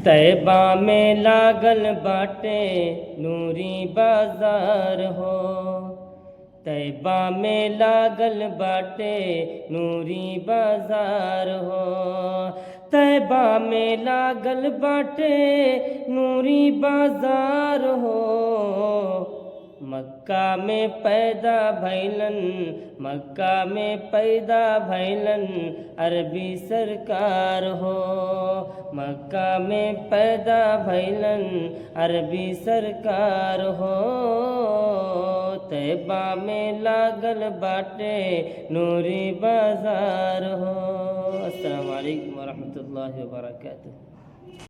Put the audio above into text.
तैबा में लागल बाटे नूरी बाजार हो। तैबा में लागल बाटे नूरी बाजार हो। तैबा में लागल बाटे नूरी बाजार हो। मक्का में पैदा भैलन, मक्का में पैदा भैलन अरबी सरकार हो। मक्का में पैदा भैलन अरबी सरकार हो। तैबा में लागल बाटे नूरी बाजार हो। अस्सलामु अलैकुम वरहमतुल्लाहि वबरकातुहू।